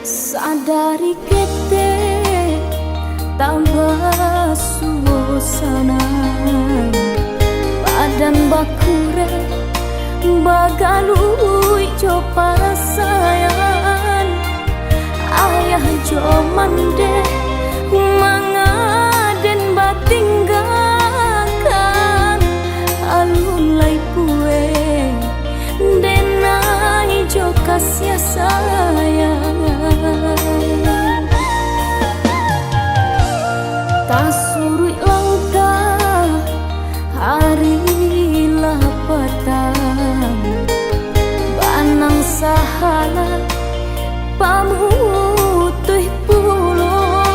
Sadari kete tambah suasana, badan bakure bagalui jo parasayan. Ayah jo mande mangaden batinggalkan, alun lai pue denai jo kasih sayang. Tak surui langkah harilah petang, banang sahala pamutuh pulau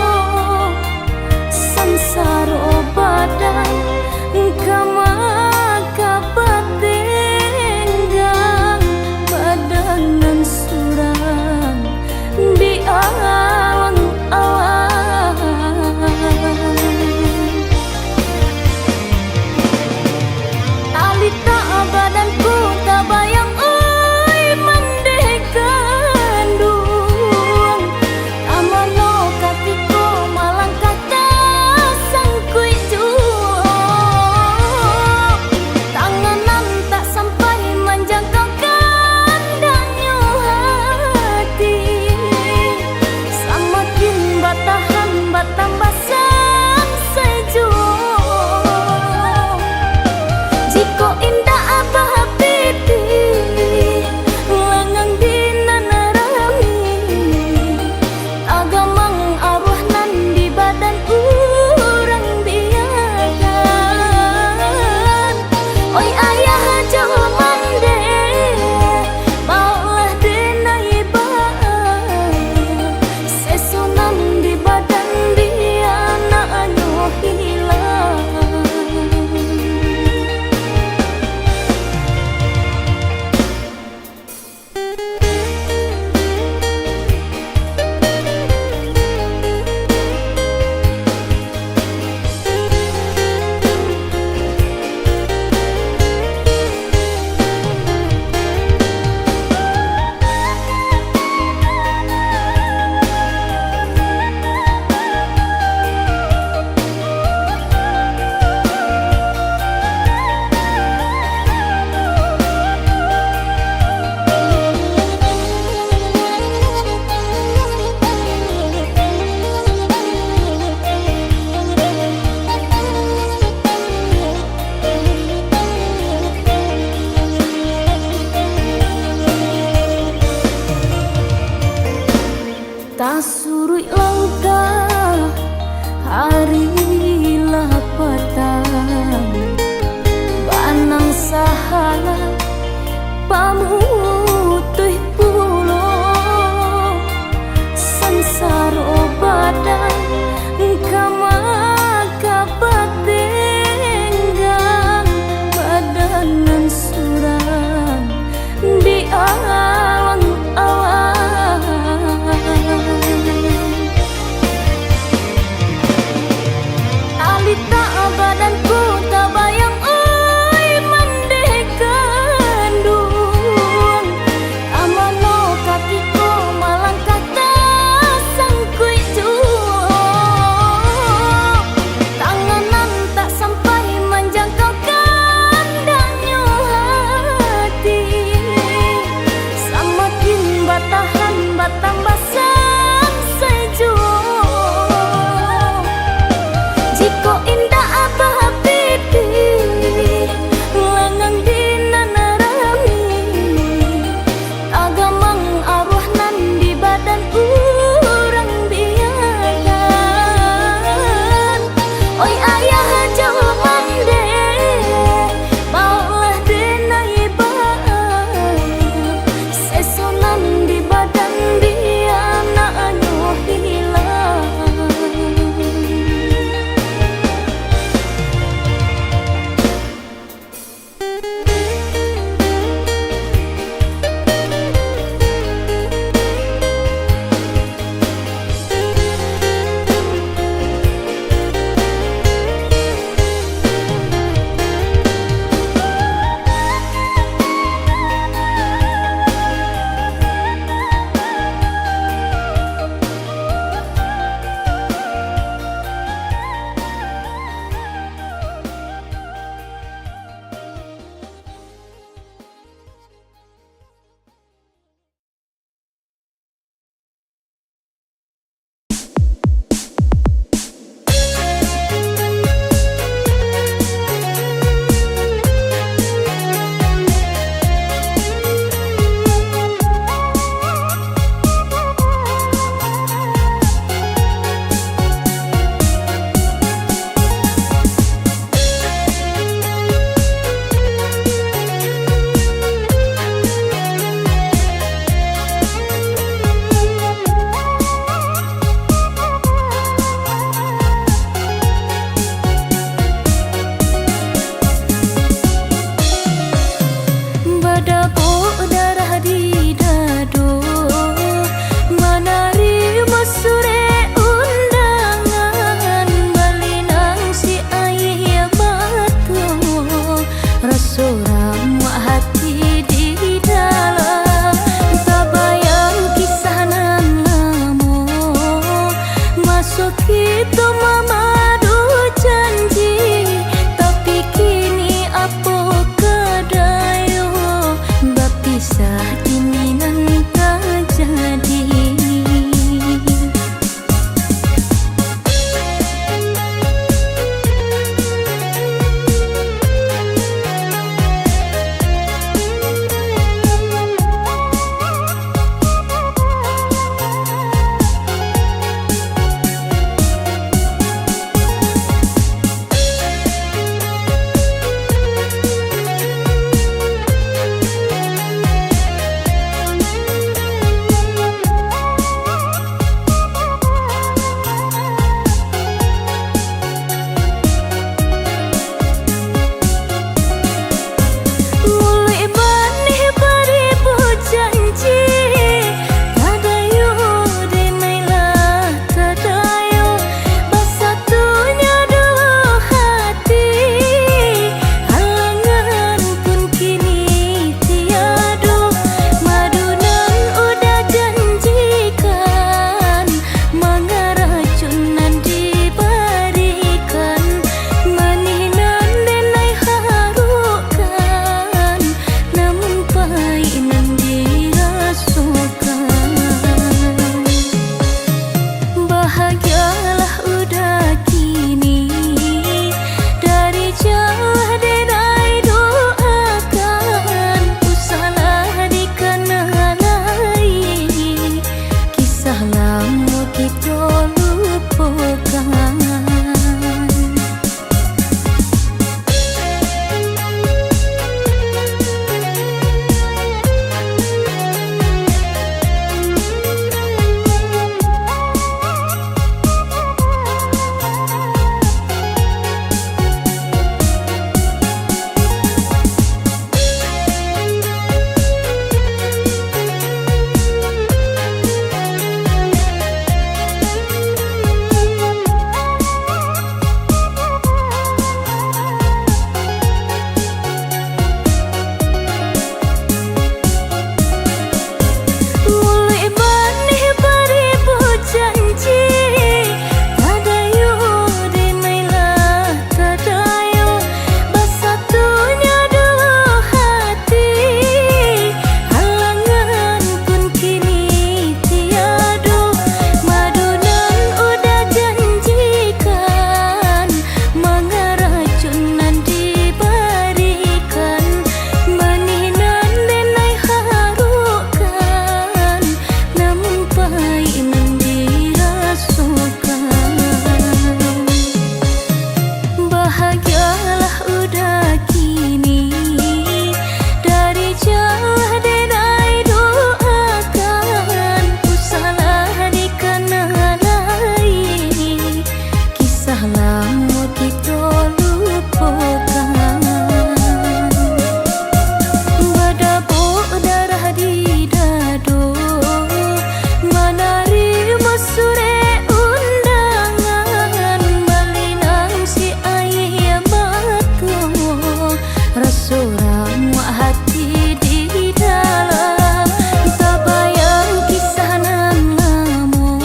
hati di dalam. Tak bayang kisah namamu,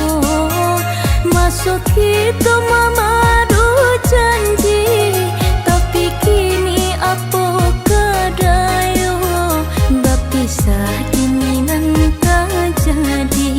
masuk itu memadu janji. Tapi kini apa kedayo, berpisah ini nan tak jadi.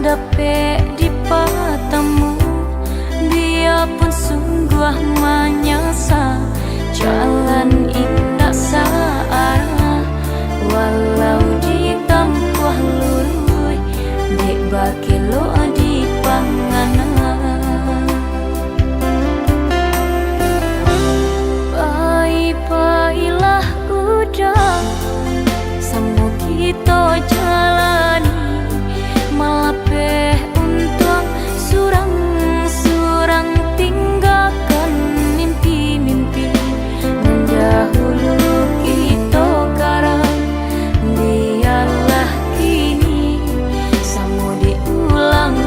dapat dipatamu, biarpun sungguh menyasa jalan indah searah, walau ditempuh lului dek bagi lo di pangana. Baik-baiklah udah sama kita jalani, malah untuk surang-surang tinggalkan mimpi-mimpi mendahulu kita karang. Biarlah kini sama diulang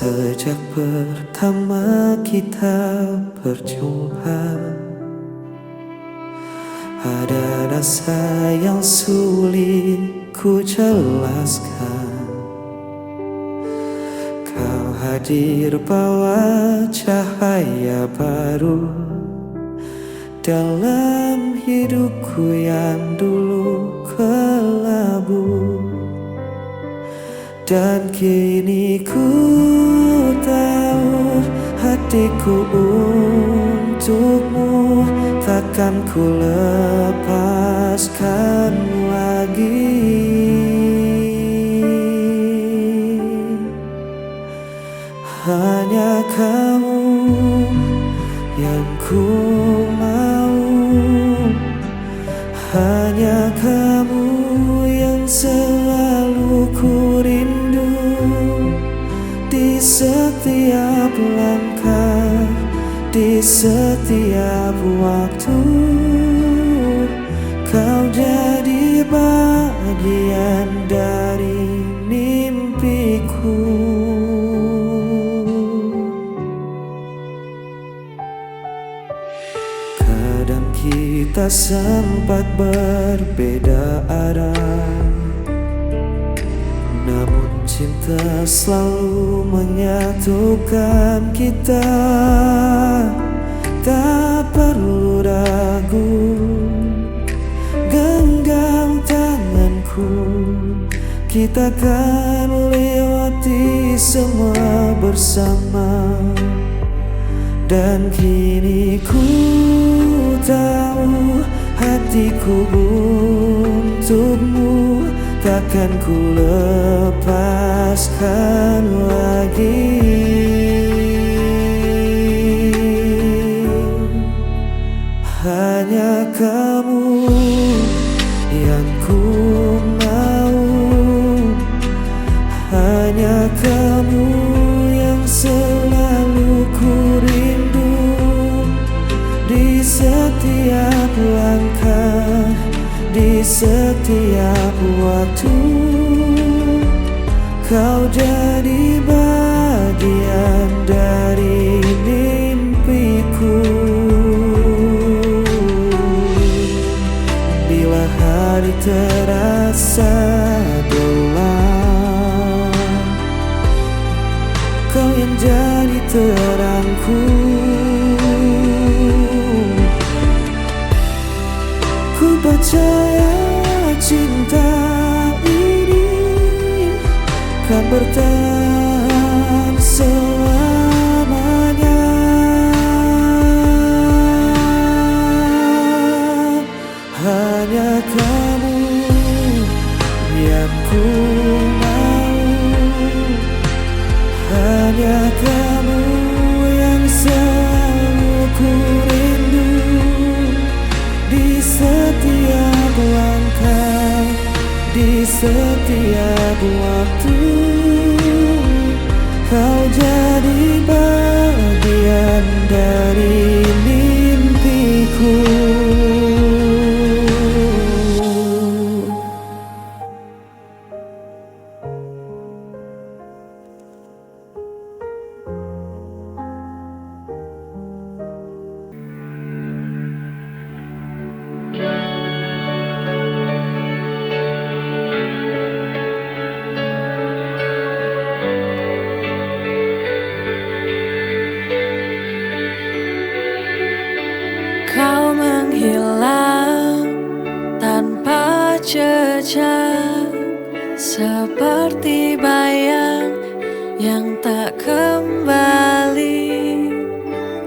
Sejak pertama kita berjumpa, ada rasa yang sulit ku jelaskan. Kau hadir bawa cahaya baru dalam hidupku yang dulu kelabu. Dan kini ku tahu hatiku untukmu takkan ku lepaskan lagi. Hanya kamu yang ku mau, hanya kamu yang selalu ku rindu. Di setiap langkah, di setiap waktu, kau jadi bagian dari mimpiku. Kadang kita sempat berbeda arah, namun cinta selalu menyatukan kita. Tak perlu ragu, genggam tanganku, kita akan lewati semua bersama. Dan kini ku tahu hatiku untukmu takkan ku lepaskan lagi. Hanya kamu yang ku mau, hanya kamu yang selalu ku rindu. Di setiap langkah, di setiap waktu, kau jadi bagian dari mimpiku. Bila hari terasa gelap, kau yang jadi terangku. Ku percaya cinta ini kan bertahan selamanya. Hanya kamu yang ku mau, hanya kamu yang selalu ku rindu. Di setiap langkah, di setiap waktu, kau jadi bagian dari mimpiku. Kau menghilang tanpa jejak, seperti bayang yang tak kembali.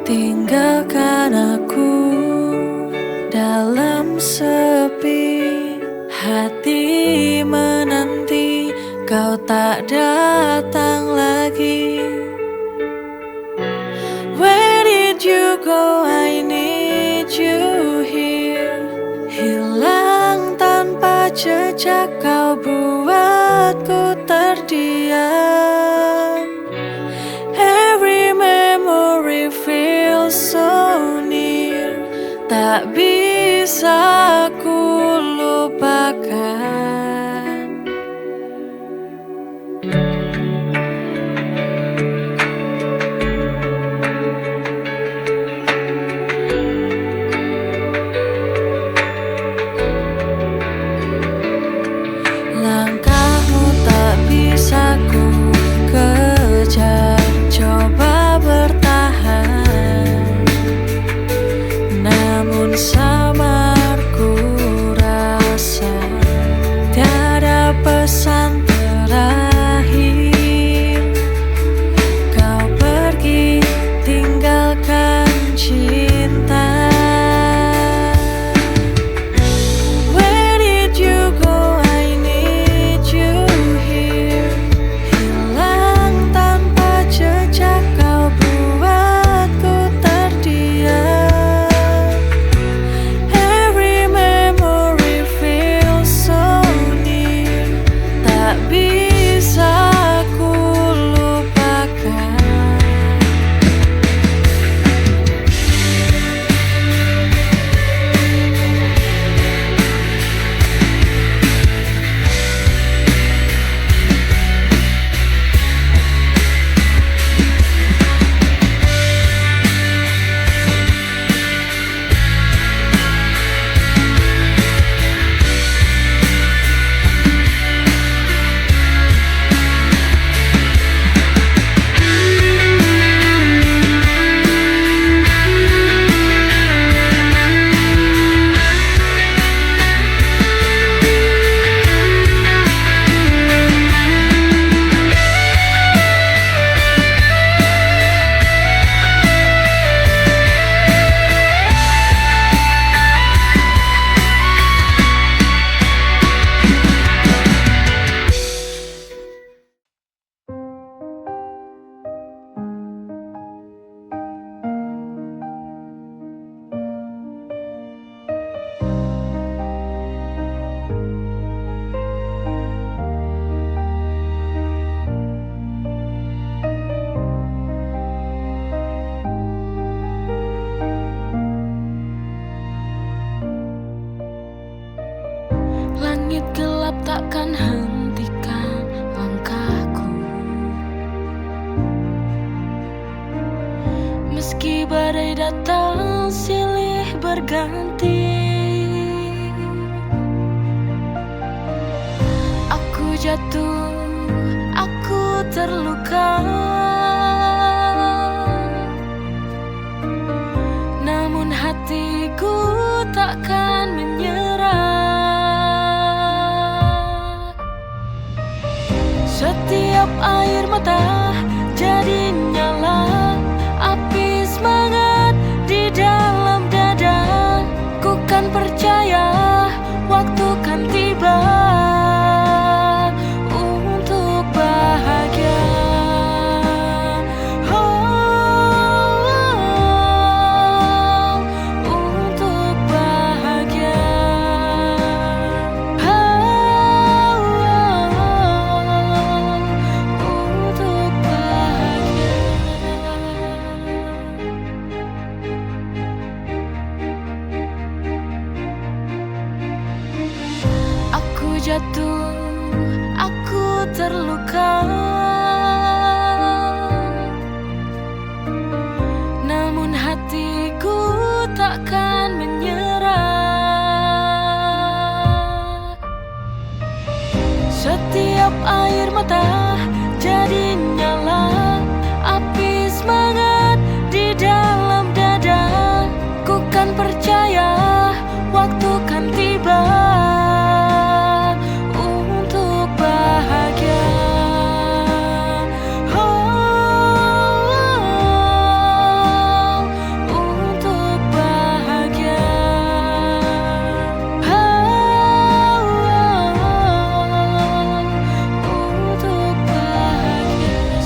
Tinggalkan aku dalam sepi, hati menanti kau tak datang lagi. Where did you go? I need you here. Hilang tanpa jejak, kau buatku terdiam. Every memory feels so near, tak bisa ku lupakan. dan samar ku rasa tiada pesan terakhir. Kau pergi tinggalkan cinta. Where did you go? I need you here. Hilang tanpa jejak, kau buatku terdiam. Every memory feels so near, tak bisa ku lupakan. Langit gelap takkan hentikan langkahku, meski badai datang silih berganti. Aku jatuh, aku terluka, namun hatiku takkan menyerah. Setiap air mata jadi nyala api semangat di dalam dada. Ku kan percaya waktu kan tiba untuk bahagia. Untuk bahagia. Untuk bahagia. Aku jatuh, aku terluka, namun hatiku takkan menyerah. Setiap air mata jadi nyala api semangat di dalam dada. Ku kan percaya waktu kan tiba untuk bahagia. Untuk bahagia. Untuk bahagia.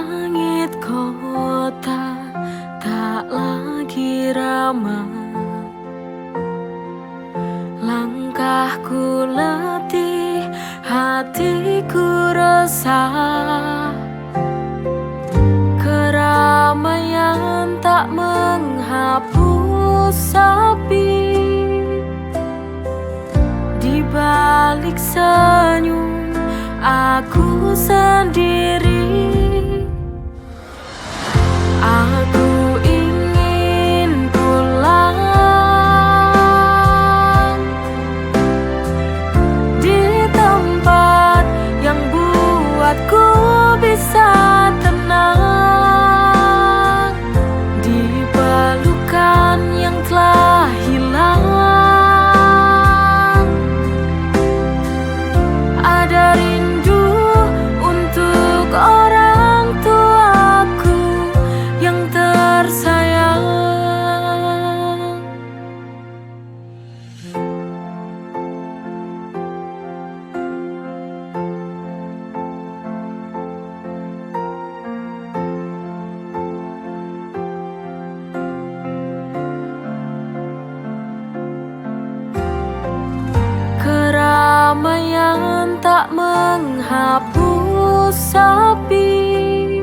Langit kota tak lagi ramai, langkahku letih, hatiku resah. Keramaian tak menghapus sepi, di balik senyum aku sendiri. Aku ingin pulang di tempat yang buatku bisa tenang, di pelukan yang telah hilang. Ada rindu untuk orang tuaku yang tersayang. Keramaian tak menghapus sepi,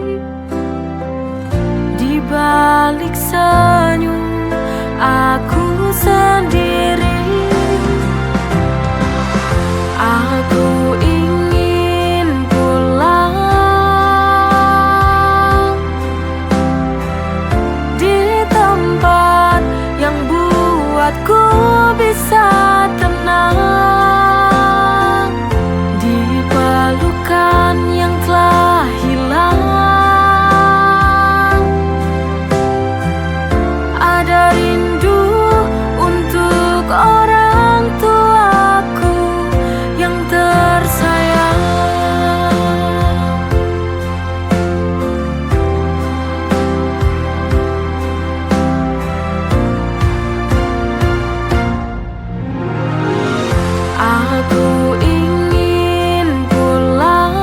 di balik senyum aku sendiri. Aku ingin pulang di tempat yang buatku bisa tenang, di pelukan yang telah hilang. Ada rindu untuk orang tuaku yang tersayang. Aku ingin pulang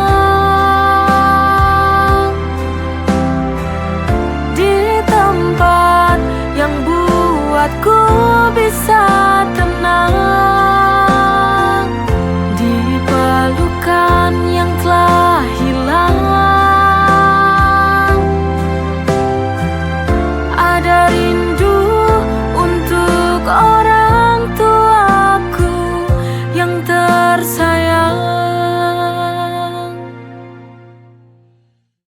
di tempat yang buatku bisa